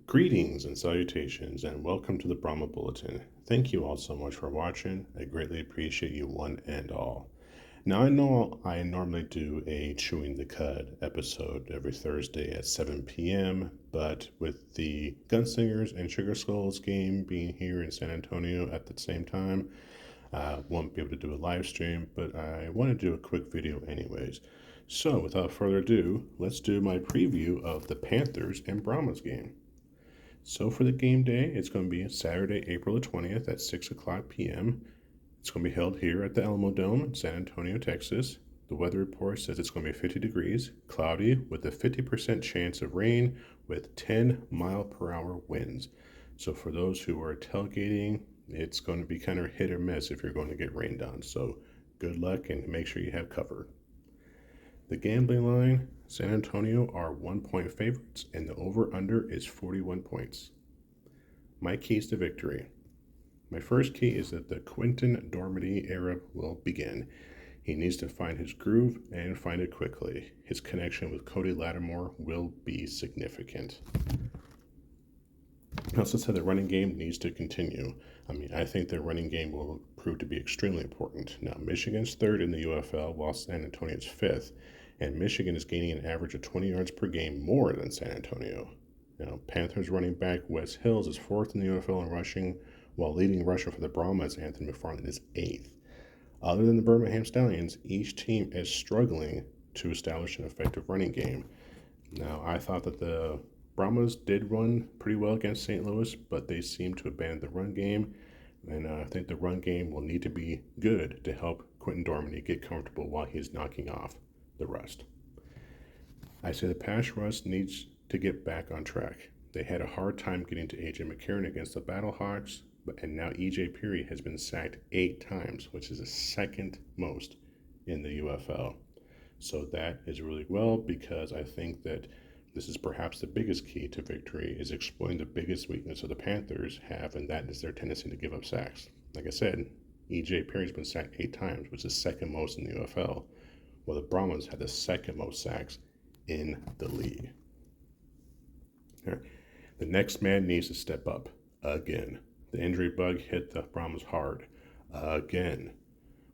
Greetings and salutations, and welcome to the Brahma Bulletin. Thank you all so much for watching. I greatly appreciate you one and all. Now, I know I normally do a Chewing the Cud episode every Thursday at 7 p.m., but with the Gunslingers and Sugar Skulls game being here in San Antonio at the same time, I won't be able to do a live stream, but I want to do a quick video anyways. So, without further ado, let's do my preview of the Panthers and Brahmas game. So for the game day, it's going to be Saturday, April the 20th at 6 o'clock p.m. It's going to be held here at the Alamo Dome in San Antonio, Texas. The weather report says it's going to be 50 degrees, cloudy, with a 50% chance of rain with 10-mile-per-hour winds. So for those who are tailgating, it's going to be kind of hit or miss if you're going to get rained on. So good luck and make sure you have cover. The gambling line, San Antonio are 1-point favorites, and the over-under is 41 points. My keys to victory. My first key is that the Quinton Dormady era will begin. He needs to find his groove and find it quickly. His connection with Cody Lattimore will be significant. I also said the running game needs to continue. I think the running game will prove to be extremely important. Now, Michigan's third in the UFL, while San Antonio's fifth, and Michigan is gaining an average of 20 yards per game more than San Antonio. Now, Panthers running back Wes Hills is fourth in the UFL in rushing, while leading rusher for the Brahmas, Anthony McFarland, is eighth. Other than the Birmingham Stallions, each team is struggling to establish an effective running game. Now, I thought that the Brahmas did run pretty well against St. Louis, but they seem to abandon the run game, and I think the run game will need to be good to help Quinton Dormady get comfortable while he's knocking off the rest. I say the pass rush needs to get back on track. They had a hard time getting to A.J. McCarron against the Battlehawks, and now E.J. Peary has been sacked 8 times, which is the second most in the UFL. So that is really well, because I think that this is perhaps the biggest key to victory, is exploiting the biggest weakness of the Panthers have, and that is their tendency to give up sacks. Like I said, E.J. Peary's been sacked 8 times, which is second most in the UFL. Well, the Brahmas had the second most sacks in the league. Right. The next man needs to step up again. The injury bug hit the Brahmas hard again.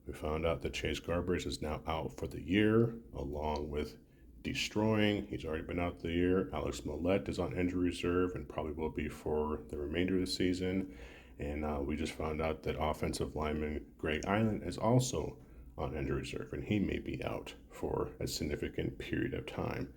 We found out that Chase Garbers is now out for the year, along with Destroying. He's already been out the year. Alex Millette is on injury reserve and probably will be for the remainder of the season. And we just found out that offensive lineman Greg Island is also on injury reserve, and he may be out for a significant period of time.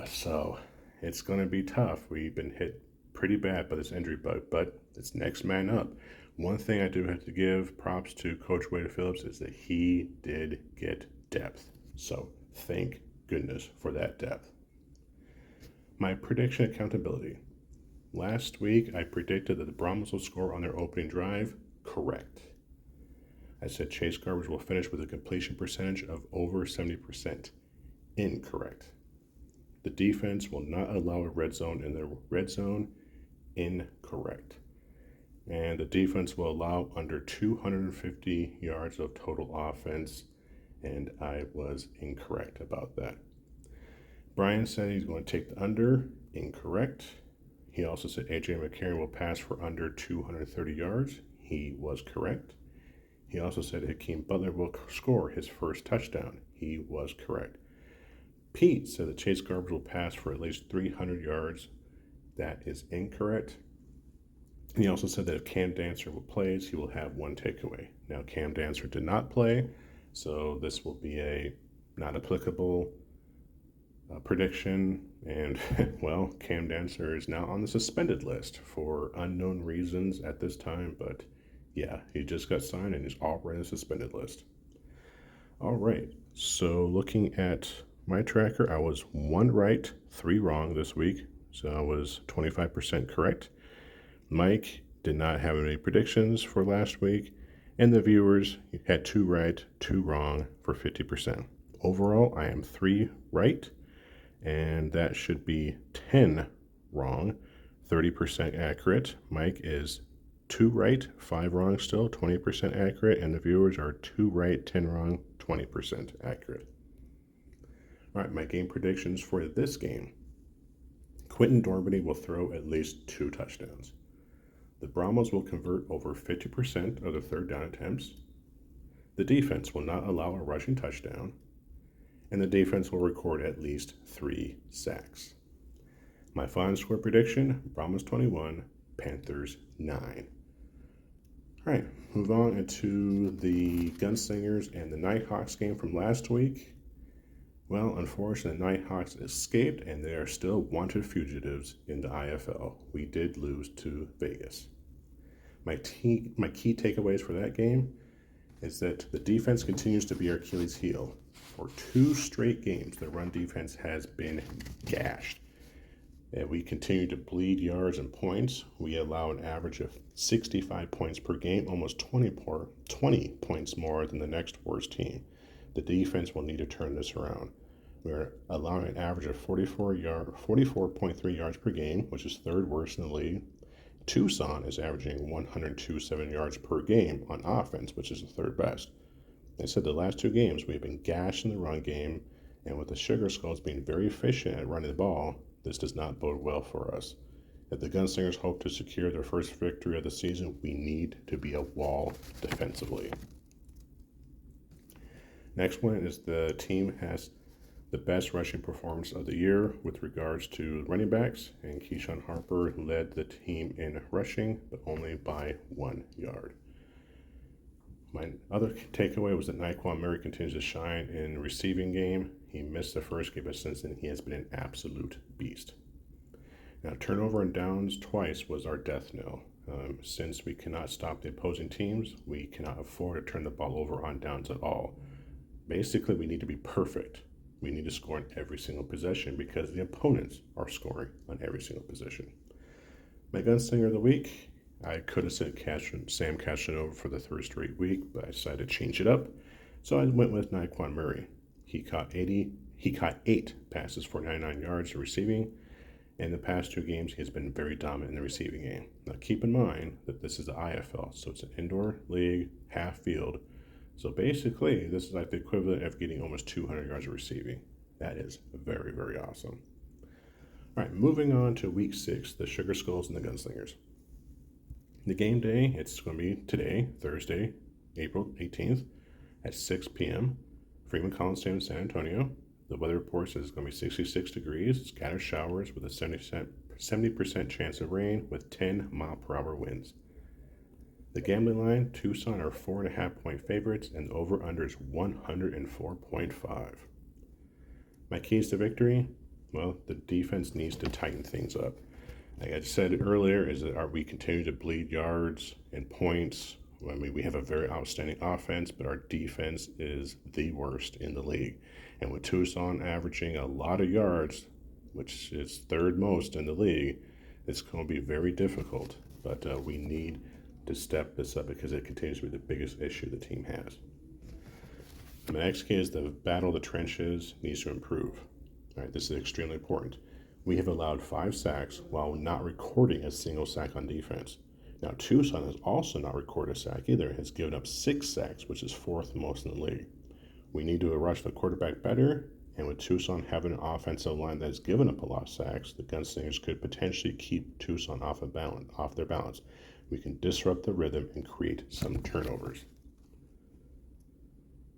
So it's going to be tough. We've been hit pretty bad by this injury bug, but it's next man up. One thing I do have to give props to Coach Wade Phillips is that he did get depth. So thank goodness for that depth. My prediction accountability. Last week, I predicted that the Brahmas will score on their opening drive. Correct. I said Chase Garbers will finish with a completion percentage of over 70%. Incorrect. The defense will not allow a red zone in their red zone. Incorrect. And the defense will allow under 250 yards of total offense, and I was incorrect about that. Brian said he's going to take the under. Incorrect. He also said A.J. McCarron will pass for under 230 yards. He was correct. He also said Hakeem Butler will score his first touchdown. He was correct. Pete said that Chase Garbers will pass for at least 300 yards. That is incorrect. He also said that if Cam Dancer plays, he will have 1 takeaway. Now, Cam Dancer did not play, so this will be a not applicable prediction. And, well, Cam Dancer is now on the suspended list for unknown reasons at this time, but yeah, he just got signed and is already on the suspended list. All right, so looking at my tracker, I was 1 right, 3 wrong this week, so I was 25% correct. Mike did not have any predictions for last week, and the viewers had 2 right, 2 wrong for 50%. Overall, I am 3 right, and that should be 10 wrong, 30% accurate. Mike is 2 right, 5 wrong still, 20% accurate, and the viewers are 2 right, 10 wrong, 20% accurate. All right, my game predictions for this game. Quentin Dormady will throw at least 2 touchdowns. The Brahmas will convert over 50% of their third down attempts. The defense will not allow a rushing touchdown. And the defense will record at least 3 sacks. My final score prediction, Brahmas 21, Panthers 9. All right, move on into the Gunslingers and the Nighthawks game from last week. Well, unfortunately, the Nighthawks escaped, and they are still wanted fugitives in the IFL. We did lose to Vegas. My key takeaways for that game is that the defense continues to be our Achilles heel. For 2 straight games, the run defense has been gashed. And we continue to bleed yards and points. We allow an average of 65 points per game, almost 20 points more than the next worst team. The defense will need to turn this around. We're allowing an average of 44.3 yards per game, which is 3rd worst in the league. Tucson is averaging 102.7 yards per game on offense, which is the 3rd best. I said the last 2 games we've been gashed in the run game, and with the Sugar Skulls being very efficient at running the ball, this does not bode well for us. If the Gunslingers hope to secure their first victory of the season, we need to be a wall defensively. Next one is the team has the best rushing performance of the year with regards to running backs, and Keyshawn Harper led the team in rushing, but only by 1 yard. My other takeaway was that Naquan Murray continues to shine in the receiving game. He missed the first game, but since then he has been an absolute beast. Now, turnover and downs twice was our death knell. Since we cannot stop the opposing teams, we cannot afford to turn the ball over on downs at all. Basically, we need to be perfect. We need to score on every single possession because the opponents are scoring on every single possession. My Gunslinger of the week, I could have said Sam Cashinova for the 3rd straight week, but I decided to change it up. So I went with Naquan Murray. He caught 8 passes for 99 yards receiving. In the past 2 games, he has been very dominant in the receiving game. Now keep in mind that this is the IFL, so it's an indoor league, half field. So basically, this is like the equivalent of getting almost 200 yards of receiving. That is very, very awesome. All right, moving on to week 6, the Sugar Skulls and the Gunslingers. The game day, it's going to be today, Thursday, April 18th at 6 p.m. Freeman Coliseum in San Antonio. The weather report says it's going to be 66 degrees, scattered showers with a 70% chance of rain with 10 mile per hour winds. The gambling line, Tucson are 4.5 point favorites, and the over-under is 104.5. My keys to victory, well, the defense needs to tighten things up. Like I said earlier, is that we continue to bleed yards and points. I mean, we have a very outstanding offense, but our defense is the worst in the league. And with Tucson averaging a lot of yards, which is 3rd most in the league, it's going to be very difficult. But we need to step this up because it continues to be the biggest issue the team has. The next key is the battle of the trenches needs to improve. All right, this is extremely important. We have allowed 5 sacks while not recording a single sack on defense. Now, Tucson has also not recorded a sack either. It has given up 6 sacks, which is 4th most in the league. We need to rush the quarterback better, and with Tucson having an offensive line that has given up a lot of sacks, the Gunslingers could potentially keep Tucson off their balance. We can disrupt the rhythm and create some turnovers.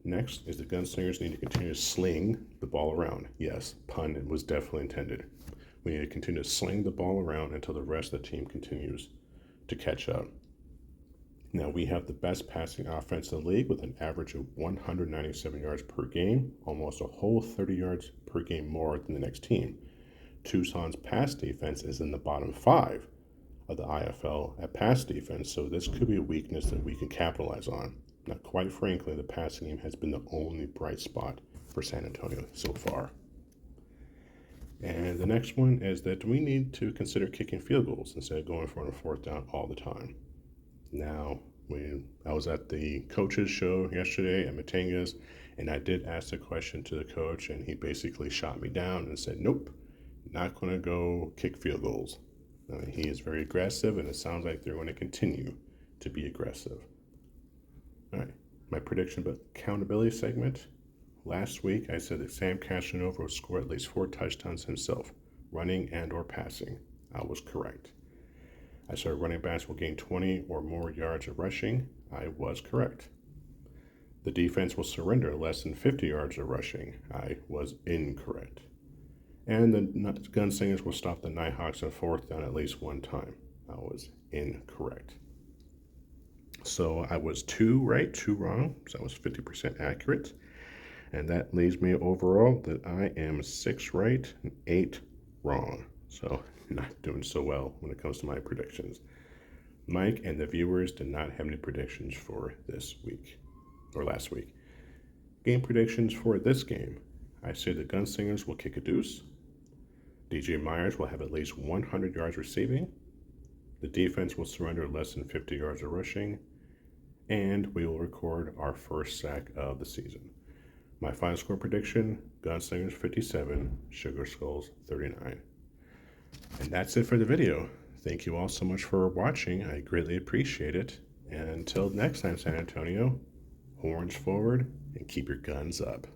Next is the Gunslingers need to continue to sling the ball around. Yes, pun was definitely intended. We need to continue to sling the ball around until the rest of the team continues to catch up. Now, we have the best passing offense in the league with an average of 197 yards per game, almost a whole 30 yards per game more than the next team. Tucson's pass defense is in the bottom 5 of the IFL at pass defense, so this could be a weakness that we can capitalize on. Now, quite frankly, the passing game has been the only bright spot for San Antonio so far. And the next one is that we need to consider kicking field goals instead of going for a 4th down all the time. Now, I was at the coaches show yesterday at Matangas, and I did ask the question to the coach, and he basically shot me down and said, nope, not going to go kick field goals. He is very aggressive, and it sounds like they're going to continue to be aggressive. All right, my prediction about accountability segment. last week I said that Sam Casanova would score at least 4 touchdowns himself, running and or passing. I was correct. I said running backs will gain 20 or more yards of rushing. I was correct. The defense will surrender less than 50 yards of rushing. I was incorrect. And the Gunslingers will stop the Nighthawks on 4th down at least one time. I was incorrect. So I was 2 right, 2 wrong. So I was 50% accurate. And that leaves me overall that I am 6 right and 8 wrong. So not doing so well when it comes to my predictions. Mike and the viewers did not have any predictions for this week or last week. Game predictions for this game. I say the Gunslingers will kick a deuce. DJ Myers will have at least 100 yards receiving. The defense will surrender less than 50 yards of rushing. And we will record our first sack of the season. My final score prediction, Gunslingers 57, Sugar Skulls 39. And that's it for the video. Thank you all so much for watching. I greatly appreciate it. And until next time, San Antonio, horns forward and keep your guns up.